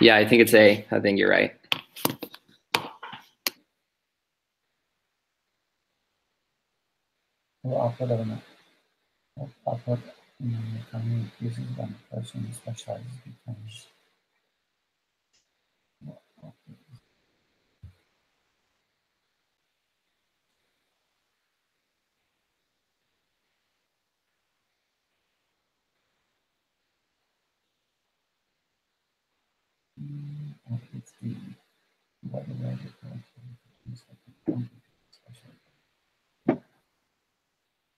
Speaker 3: Yeah, I think it's A. I think you're right.
Speaker 1: I'll put it in it. I'll put in the coming uses when the person specializes becomes. It's the what the way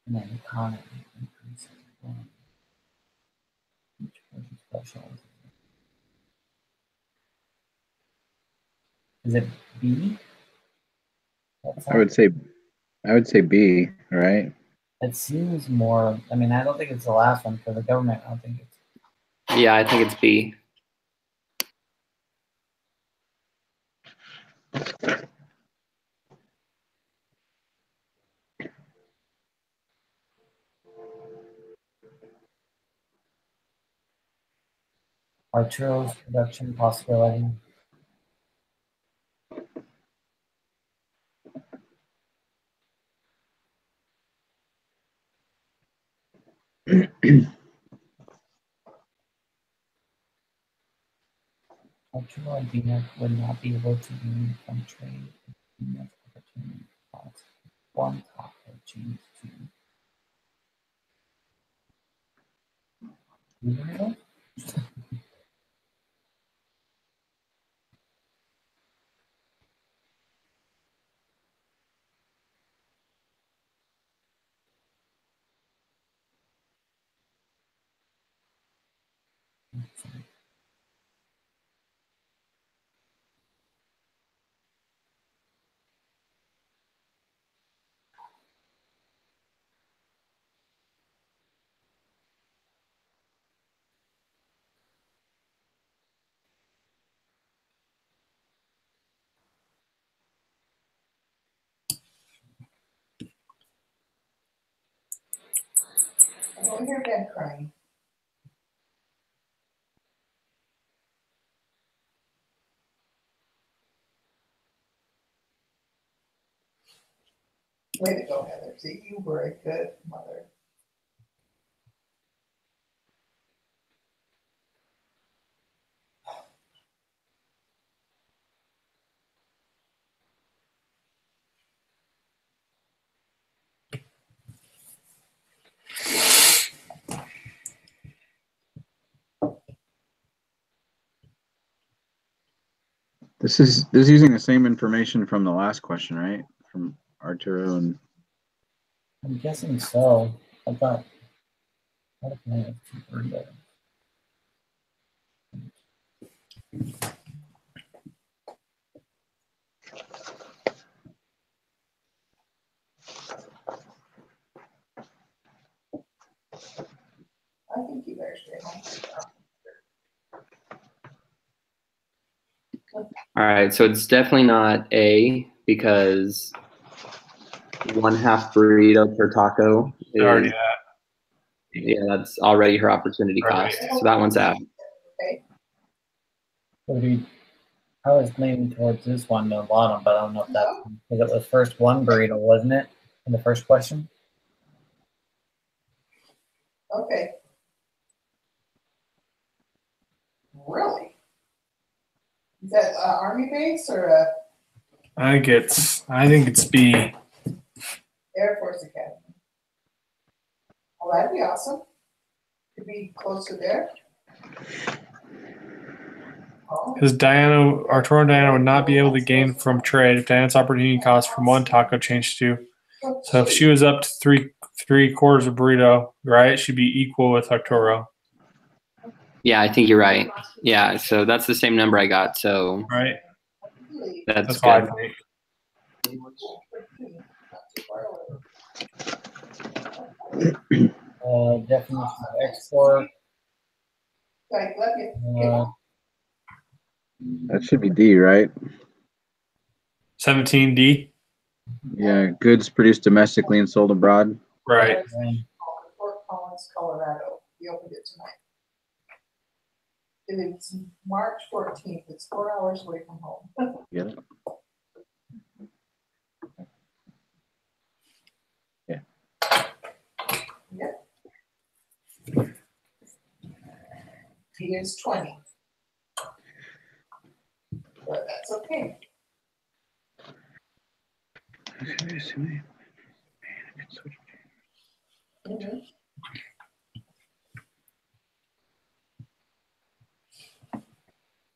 Speaker 1: and then economy increases when each person specializes. Is it B?
Speaker 4: I would say B, right?
Speaker 1: It seems more. I mean, I don't think it's the last one for the government. I don't think it's.
Speaker 3: Yeah, I think it's B.
Speaker 1: Arturo's production possibility. Arturo and Bina would not be able to gain from trade Bina's opportunity cost. One top of change to.
Speaker 6: I don't hear Dad crying. Way to go, Heather. See, you were a good mother.
Speaker 4: This is using the same information from the last question, right? From Arturo and
Speaker 1: I'm guessing so. I thought. What if I have two burritos?
Speaker 6: think you better stay home.
Speaker 3: All right, so it's definitely not A because 1/2 burrito per taco
Speaker 2: Already
Speaker 3: is,
Speaker 2: that.
Speaker 3: yeah, that's already her opportunity
Speaker 2: Right.
Speaker 3: cost. So that one's out.
Speaker 6: Okay,
Speaker 1: I was leaning towards this one, the bottom, but I don't know if that's because it was first one burrito, wasn't it? In the first question.
Speaker 6: okay. Really? Is that Army base or
Speaker 2: I think it's B.
Speaker 6: Air Force Academy? Oh, that'd be awesome. Could be closer there. Oh,
Speaker 2: Because Arturo and Diana would not be able to gain from trade if Diana's opportunity cost from one taco changed to. So if she was up to three quarters of burrito, right, she'd be equal with Arturo,
Speaker 3: Yeah, I think you're right. Yeah, so that's the same number I got. So
Speaker 2: right?
Speaker 3: that's
Speaker 2: That's what I
Speaker 3: good.
Speaker 2: think.
Speaker 1: Definition of export.
Speaker 6: Like, let me,
Speaker 4: That should be D, right?
Speaker 2: 17D,
Speaker 4: Yeah, goods produced domestically and sold abroad.
Speaker 2: right?
Speaker 6: Fort Collins, Colorado. We opened it tonight. It's March 14th. It's 4 hours away from home.
Speaker 4: Get it? Yeah.
Speaker 6: Yep. He is 20. But that's okay. Mhm.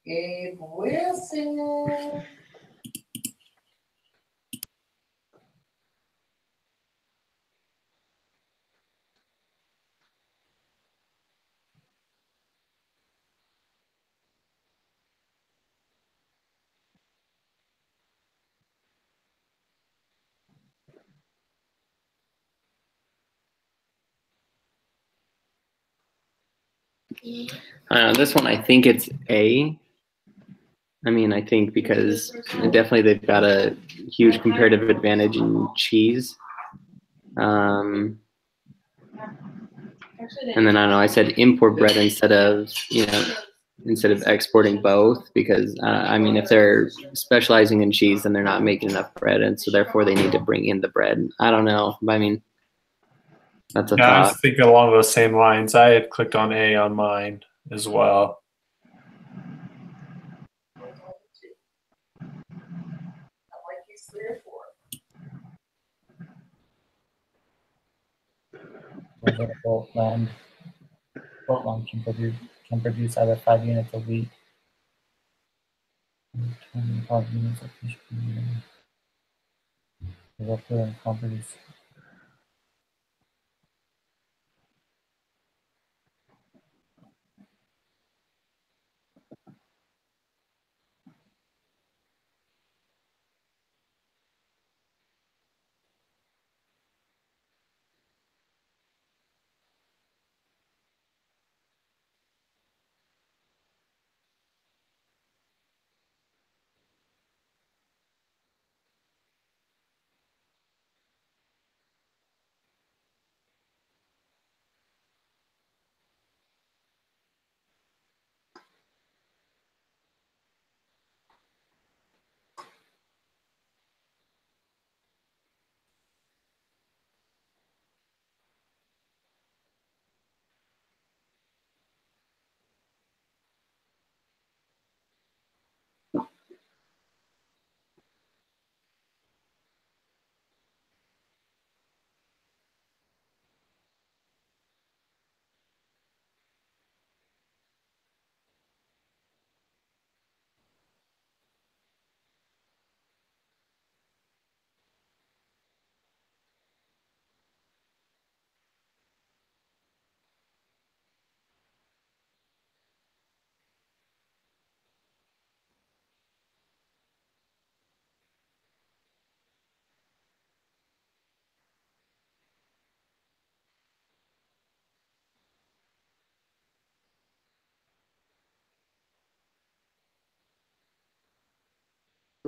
Speaker 6: Gabe Wilson.
Speaker 3: This one, I think it's A. I mean, I think because definitely they've got a huge comparative advantage in cheese. And then I don't know, I said import bread instead of exporting both because I mean, if they're specializing in cheese, then they're not making enough bread, and so therefore they need to bring in the bread. I don't know. I mean, that's a
Speaker 2: Yeah, I
Speaker 3: thought.
Speaker 2: was thinking along those same lines. I had clicked on A on mine as well.
Speaker 6: Like he's 3 or 4.
Speaker 1: Boat land can produce either 5 units a week. 25 units of fish per year. Therefore, can produce.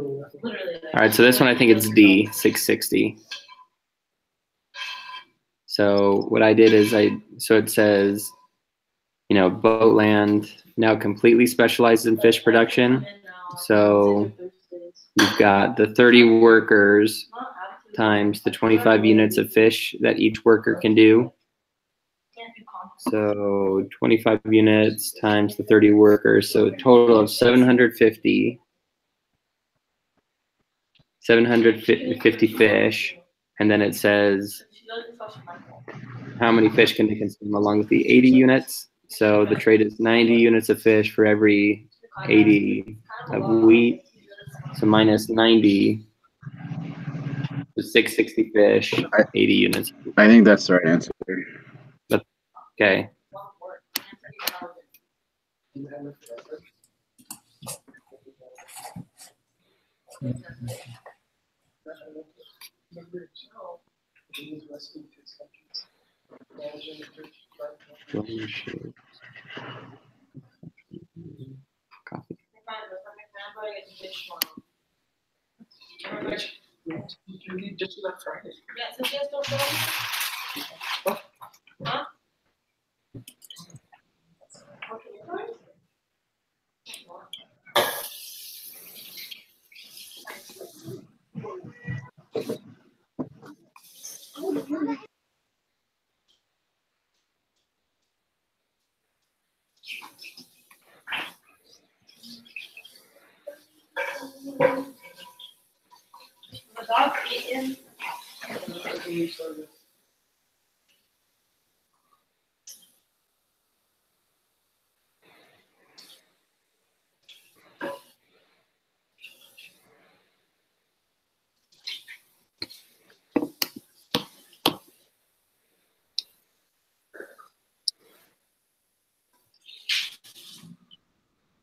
Speaker 3: All right, so this one I think it's D, 660. So what I did is so it says, you know, Boatland now completely specializes in fish production. So you've got the 30 workers times the 25 units of fish that each worker can do. So 25 units times the 30 workers, so a total of 750 fish. And then it says how many fish can they consume along with the 80 units. So the trade is 90 units of fish for every 80 of wheat. So minus 90 is 660 fish, 80 units.
Speaker 4: I think that's the right answer.
Speaker 3: Okay. Coffee.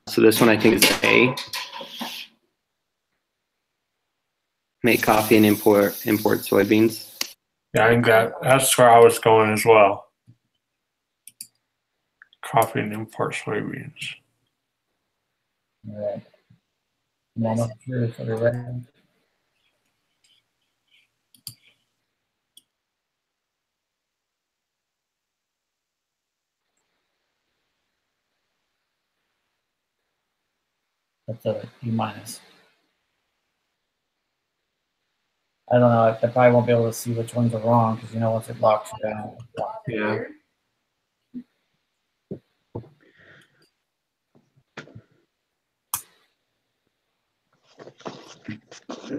Speaker 3: So this one I think is A. Make coffee and import soybeans.
Speaker 2: Yeah, I think that's where I was going as well. Coffee and import soybeans.
Speaker 1: All right. Moment of truth for the record. That's a D minus. I don't know. I probably won't be able to see which ones are wrong because you know once it locks you down.
Speaker 2: Yeah.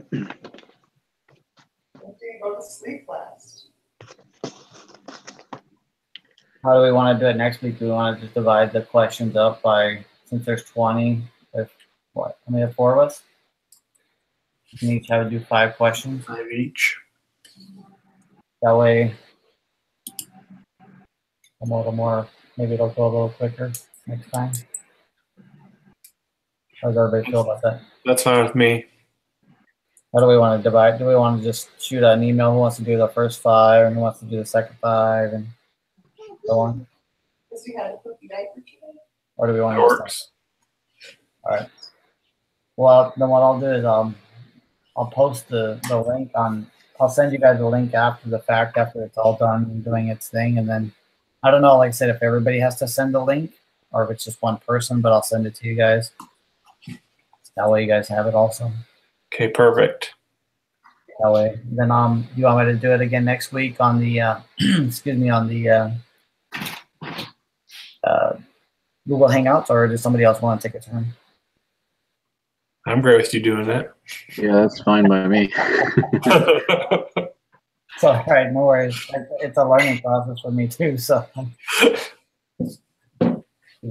Speaker 6: When do you go to sleep last?
Speaker 1: How do we want to do it next week? Do we want to just divide the questions up by, since there's 20, if what? How many have 4 of us? We can each have to do 5 questions.
Speaker 2: 5 each.
Speaker 1: That way, I'm a little more, maybe it'll go a little quicker next time. How does everybody feel about that?
Speaker 2: That's fine with me.
Speaker 1: How do we want to divide? Do we want to just shoot an email? Who wants to do the first 5 and who wants to do the second 5 and so on?
Speaker 6: Because we had a cookie diaper today.
Speaker 1: Or do we want
Speaker 2: That
Speaker 1: to just
Speaker 2: works.
Speaker 1: All right. Well, then what I'll do is I'll post the link on. I'll send you guys a link after the fact, after it's all done doing its thing, and then I don't know. Like I said, if everybody has to send a link, or if it's just one person, but I'll send it to you guys. That way, you guys have it also.
Speaker 2: Okay, perfect.
Speaker 1: That way, then you want me to do it again next week on the excuse me, on the Google Hangouts, or does somebody else want to take a turn?
Speaker 2: I'm great with you doing it.
Speaker 4: Yeah, that's fine by me.
Speaker 1: So, all right, no worries. It's a learning process for me too. So, is that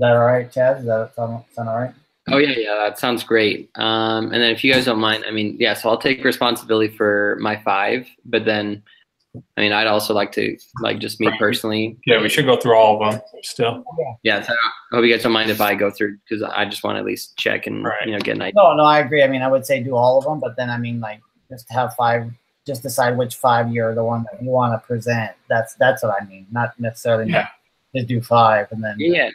Speaker 1: all right, Chad? Does that sound all right?
Speaker 3: Oh yeah, that sounds great. And then if you guys don't mind, I mean, yeah, so I'll take responsibility for my 5, but then, I mean, I'd also like to, like, just me personally.
Speaker 2: Yeah, we should go through all of them still.
Speaker 3: Yeah, so I hope you guys don't mind if I go through, because I just want to at least check and
Speaker 2: Right.
Speaker 3: you know, get an idea.
Speaker 1: No, I agree. I mean, I would say do all of them, but then I mean, like, just have 5. Just decide which 5 you're the one that you want to present. That's what I mean. Not necessarily just do 5 and then.
Speaker 3: Yeah.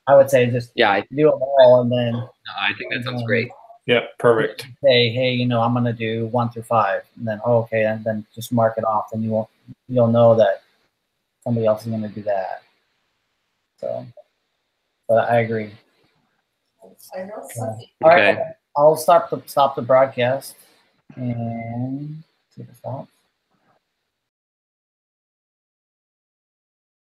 Speaker 1: I would say just
Speaker 3: Yeah,
Speaker 1: do them all and then.
Speaker 3: No, I think that sounds great.
Speaker 2: Yep, perfect.
Speaker 1: Say, hey, you know, I'm gonna do 1 through 5, and then okay, and then just mark it off, and you'll know that somebody else is gonna do that. So, but I agree.
Speaker 6: I know something.
Speaker 1: All right,
Speaker 3: Okay.
Speaker 1: I'll stop the broadcast and see if it stops.